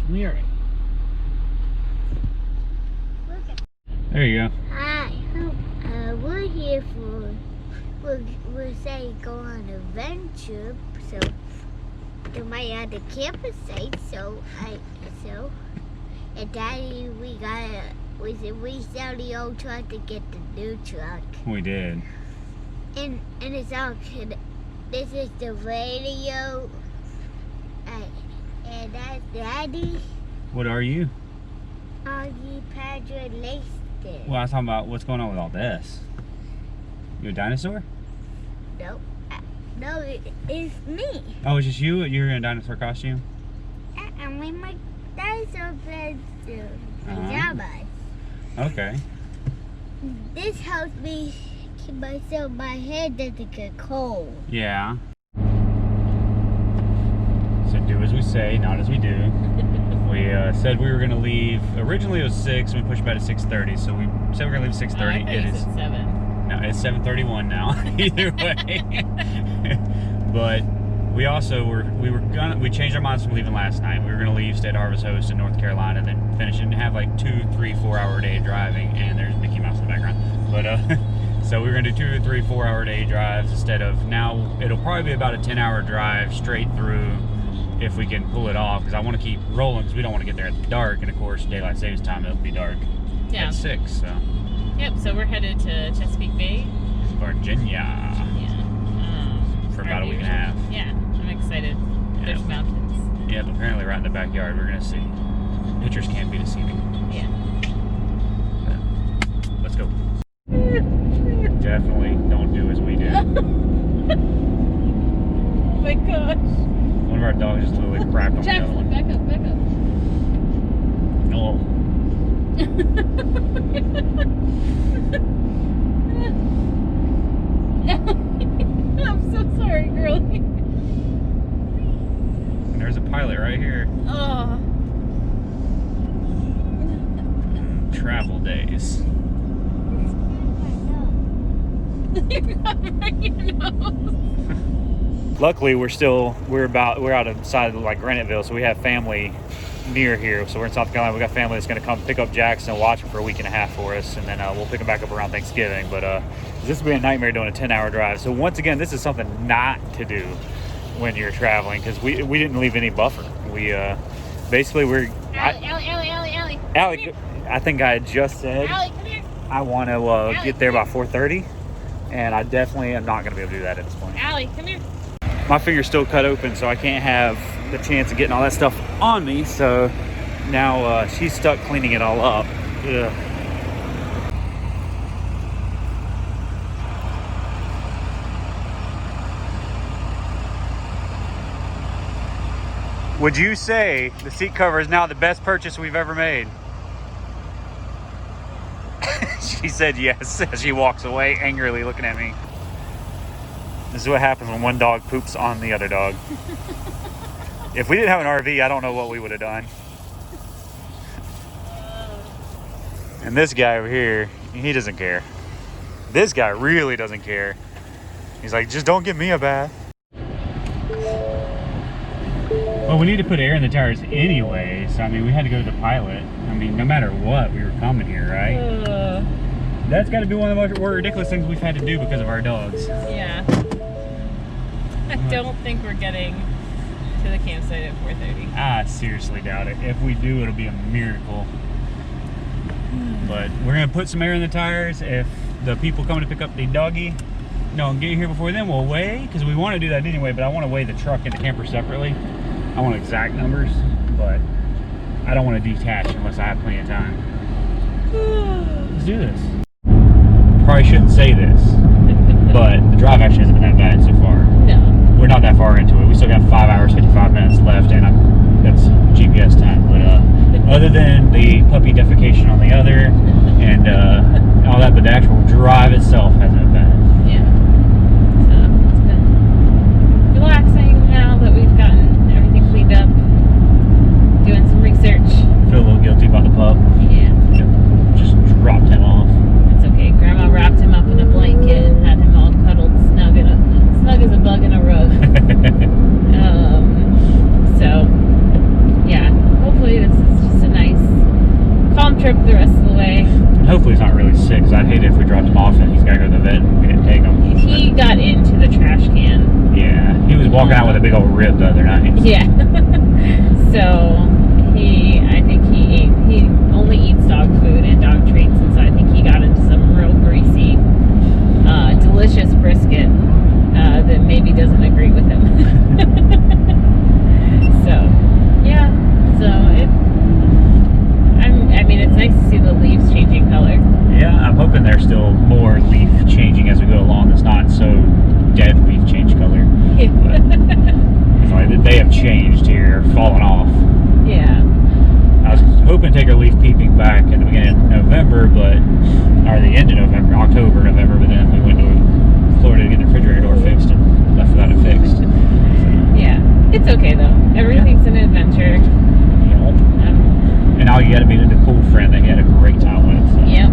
Mary. There you go. Hi. We're here for we're saying go on an adventure. So to my other campsite. And Daddy, we sell the old truck to get the new truck. We did. And it's all good. This is the radio. And that's Daddy. What are you? Augie Padre Langston. Well, I was talking about what's going on with all this. You a dinosaur? No. No, it's me. Oh, it's just you? You're in a dinosaur costume? I'm in my dinosaur pajamas. Okay. This helps me keep myself, my head doesn't get cold. Yeah. So do as we say, not as we do. We said we were going to leave. Originally it was 6. We pushed back to 6:30. So we said we're going to leave at 6:30. It is 7. No, it's 7:31 now. Either way. But we also we changed our minds from leaving last night. We were going to leave, stay at Harvest Host in North Carolina, and then finish it and have like 2, 3, 4 hour day driving. And there's Mickey Mouse in the background. But so we're going to do 2 or 3, 4 hour day drives instead of now. It'll probably be about a 10-hour drive straight through if we can pull it off, because I want to keep rolling because we don't want to get there at the dark. And of course, daylight savings time, it'll be dark at 6. So. Yep. So we're headed to Chesapeake Bay, Virginia. For about a week and a half. Yeah, I'm excited. Yeah. There's mountains. Yeah, but apparently right in the backyard we're gonna see. Pictures can't be deceiving. Yeah. But let's go. Definitely don't do as we do. Oh my gosh. One of our dogs just literally crapped on the other one. Back up. Oh. I'm so sorry, girlie. And there's a pilot right here. Oh. Travel days. You're covering your nose. Luckily, we're out outside of like Graniteville, so we have family near here. So we're in South Carolina. We got family that's going to come pick up Jackson and watch him for a week and a half for us, and then we'll pick him back up around Thanksgiving. But this would be a nightmare doing a 10-hour drive. So once again, this is something not to do when you're traveling, because we didn't leave any buffer. We basically Allie. Allie, I think I had just said Allie, come here. I want to get there by 4:30, and I definitely am not going to be able to do that at this point. Allie, come here. My finger's still cut open, so I can't have the chance of getting all that stuff on me. So now she's stuck cleaning it all up. Ugh. Would you say the seat cover is now the best purchase we've ever made? She said yes as she walks away, angrily looking at me. This is what happens when one dog poops on the other dog. If we didn't have an RV, I don't know what we would have done. And this guy over here, he doesn't care. This guy really doesn't care. He's like, just don't give me a bath. Well, we need to put air in the tires anyway, so I mean, we had to go to the pilot. I mean, no matter what, we were coming here, right? That's got to be one of the most ridiculous things we've had to do because of our dogs. Yeah. I don't think we're getting to the campsite at 4:30. I seriously doubt it. If we do, it'll be a miracle. But we're going to put some air in the tires. If the people coming to pick up the doggy don't get here before then, we'll weigh, because we want to do that anyway, but I want to weigh the truck and the camper separately. I want exact numbers, but I don't want to detach unless I have plenty of time. Let's do this. Probably shouldn't say this, but the drive actually hasn't been that bad so far. No. We're not that far into it. We still got 5 hours, 55 minutes left, and that's GPS time. But other than the puppy defecation on the other and all that, but the actual drive itself hasn't been bad. Yeah. So it's been relaxing now that we've gotten everything cleaned up. Doing some research. Feel a little guilty about the pup. Yeah. Just dropped him off. It's okay. Grandma wrapped him up in a blanket and had him all cuddled, snug as a bug in a rug. So, yeah. Hopefully I'd hate it if we dropped him off and he's got to go to the vet and we didn't take him. He got into the trash can. Yeah, he was walking out with a big old rib the other night. Yeah. So I think he only eats dog food and dog treats, and so I think he got into some real greasy, delicious brisket that maybe doesn't agree with him. So, yeah. So I mean, it's nice to see the leaves changing color. Yeah, I'm hoping there's still more leaf changing as we go along. That's not so dead leaf change color. It's like they have changed here, fallen off. Yeah. I was hoping to take our leaf peeping back at the beginning of November, or the end of November, October, November, but then we went to Florida to get the refrigerator door fixed and left without it fixed. So, Yeah. It's okay though. Everything's an adventure. and all you got to meet a cool friend that you had a great time with. So. Yep.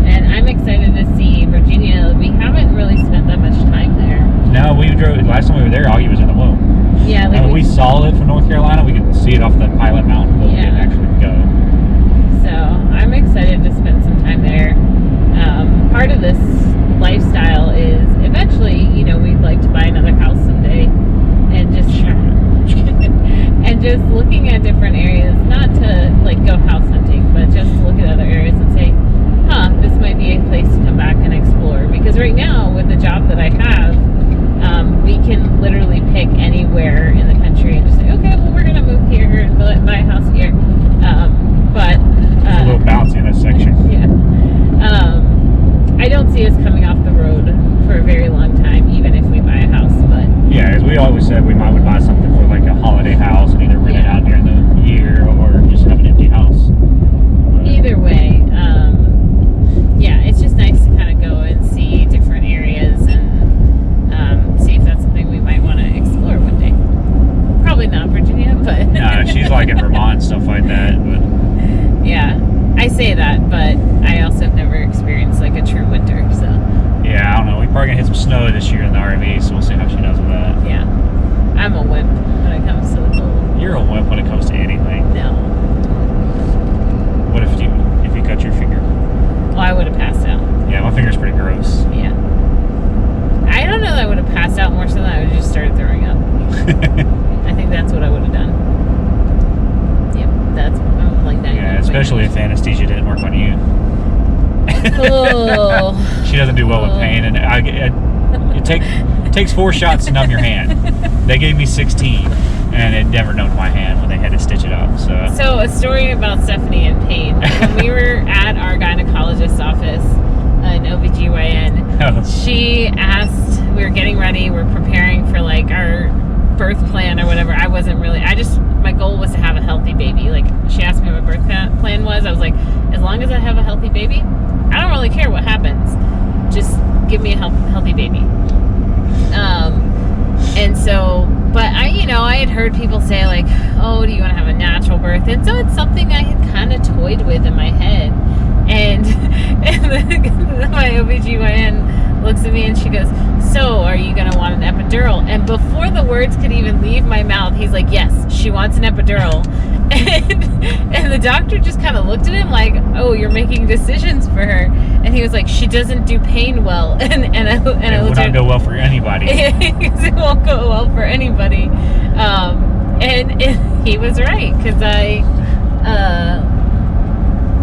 And I'm excited to see Virginia. We haven't really spent that much time there. No, we drove. Last time we were there, Augie was in the womb. Yeah. And when we saw it from North Carolina, we could see it off the Pilot Mountain, but we didn't actually go. So I'm excited to spend some time there. Part of this lifestyle is eventually, we'd like to buy another house someday, and just and just looking at different areas, not to like go house hunting, but just to look at other areas and say, this might be a place to come back and explore. Because right now, with the job that I have, we can literally pick anywhere in the country and just say, okay, well, we're gonna move here and buy a house here. But It's a little bouncy in this section. yeah. I don't see us coming off the road for a very long time, even if we buy a house. But Yeah, as we always said, we would buy something for like a holiday house and either rent it out during the year or just have an empty house. But either way, it's just nice to kind of go and see different areas and see if that's something we might want to explore one day. Probably not Virginia, but no, she's like in Vermont and stuff like that. But yeah, I say that, but I also have never experienced like a true winter, so yeah, I don't know. We're probably gonna hit some snow this year in the RV, so we'll see how she does with that. yeah. I'm a wimp when it comes to the cold. You're a wimp when it comes to anything. No. What if you cut your finger? Well, I would have passed out. Yeah, my finger's pretty gross. Yeah. I don't know that I would have passed out, more so than I would have just started throwing up. I think that's what I would have done. Yep, that's like 99%. Yeah, especially if anesthesia didn't work on you. Oh. She doesn't do well with pain, and it takes 4 shots to numb your hand. They gave me 16, and it never numbed my hand when they had to stitch it up. So a story about Stephanie and pain. When we were at our gynecologist's office, an OBGYN, she asked, we were getting ready, we're preparing for like our birth plan or whatever. My goal was to have a healthy baby. Like, she asked me what my birth plan was. I was like, as long as I have a healthy baby, I don't really care what happens. Just give me a healthy baby. And so, but I had heard people say like, oh, do you want to have a natural birth? And so it's something I had kind of toyed with in my head. And my OBGYN looks at me and she goes, so are you going to want an epidural? And before the words could even leave my mouth, he's like, yes, she wants an epidural. And the doctor just kind of looked at him like, oh, you're making decisions for her. And he was like, she doesn't do pain well. And I it looked will not go well for anybody. It won't go well for anybody. And he was right, because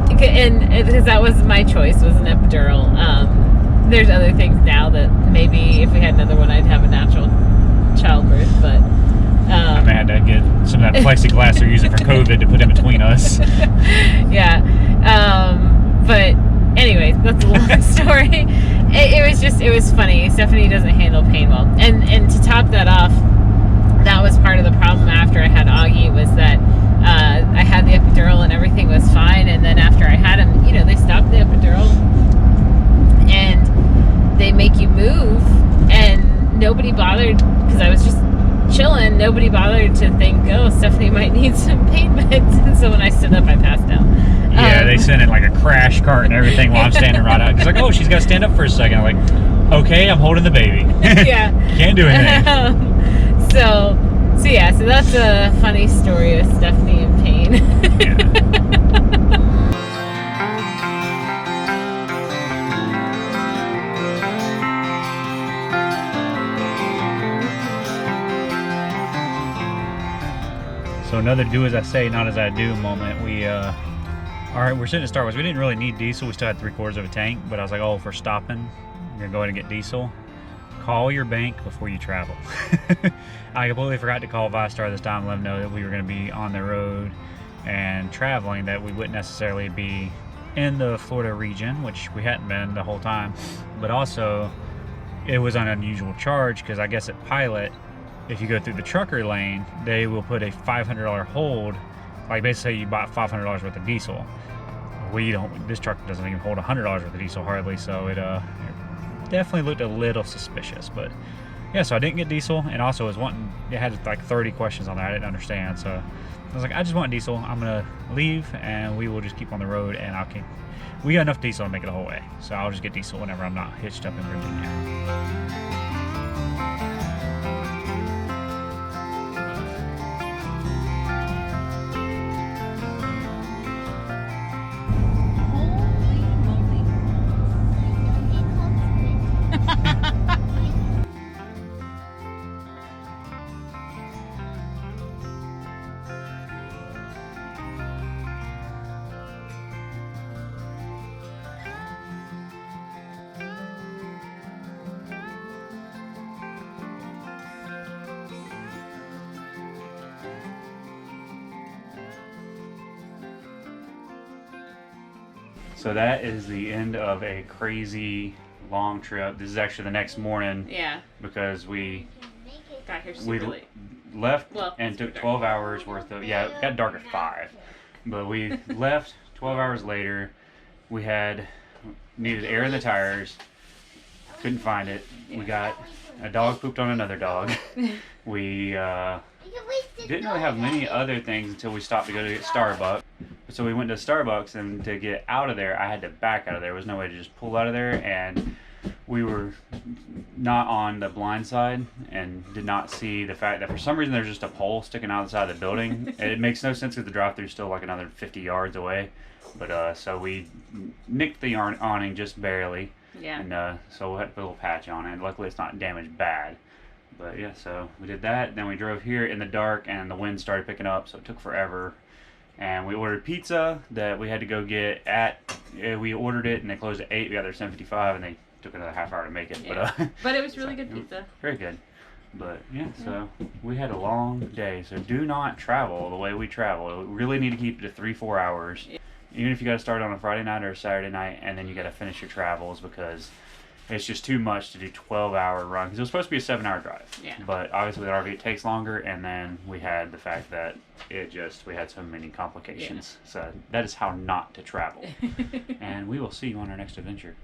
because that was my choice, was an epidural. There's other things now that maybe if we had another one, I'd have a natural childbirth, but I may have to get some of that plexiglass they're using for COVID to put in between us. Yeah. But anyways, that's a long story. It was funny. Stephanie doesn't handle pain well. And to top that off, that was part of the problem after I had Augie, was that I had the epidural and everything was fine. And then after I had him, they stopped the epidural and they make you move, and nobody bothered, because I was just chilling, nobody bothered to think, oh, Stephanie might need some pain meds. And so when I stood up, I passed out. Yeah, they sent in like a crash cart and everything while I'm standing right out. It's like, oh, she's got to stand up for a second. I'm like, okay, I'm holding the baby. Yeah. Can't do anything. So that's a funny story of Stephanie in pain. Yeah. another do as I say, not as I do moment. We're sitting at Starbucks. We didn't really need diesel. We still had 3/4 of a tank, but I was like, oh, if we're stopping, we're gonna go ahead and get diesel. Call your bank before you travel. I completely forgot to call ViStar this time and let them know that we were gonna be on the road and traveling, that we wouldn't necessarily be in the Florida region, which we hadn't been the whole time, but also it was an unusual charge because I guess at Pilot, if you go through the trucker lane, they will put a $500 hold. Like basically you bought $500 worth of diesel. We don't, this truck doesn't even hold $100 worth of diesel hardly, so it definitely looked a little suspicious. But yeah, so I didn't get diesel, and also was wanting, it had like 30 questions on there I didn't understand, so I was like, I just want diesel. I'm gonna leave and we will just keep on the road, and we got enough diesel to make it the whole way, so I'll just get diesel whenever I'm not hitched up in Virginia. So that is the end of a crazy long trip. This is actually the next morning. Yeah. Because we Got here super late. left Well, and took super 12 hours worth of, yeah, it got dark at 5. But we left 12 hours later. We needed air in the tires. Couldn't find it. We got, a dog pooped on another dog. We didn't really have many other things until we stopped to go to get Starbucks. So we went to Starbucks, and to get out of there, I had to back out of there. There was no way to just pull out of there, and we were not on the blind side and did not see the fact that for some reason there's just a pole sticking out the side of the building. And it makes no sense because the drive-thru is still like another 50 yards away. But so we nicked the awning just barely. Yeah. And so we had to put a little patch on it. Luckily it's not damaged bad. But yeah, so we did that. Then we drove here in the dark, and the wind started picking up, so it took forever. And we ordered pizza that we had to go get we ordered it and they closed at 8. We got there at 7:55 and they took another half hour to make it. Yeah. But it was really so, good pizza. Very good. But yeah, so we had a long day. So do not travel the way we travel. We really need to keep it to 3-4 hours. Yeah. Even if you got to start on a Friday night or a Saturday night, and then you got to finish your travels, because it's just too much to do 12-hour run. Because it was supposed to be a 7-hour drive. Yeah. But obviously with RV it takes longer, and then we had the fact that we had so many complications. Yeah. So that is how not to travel. And we will see you on our next adventure.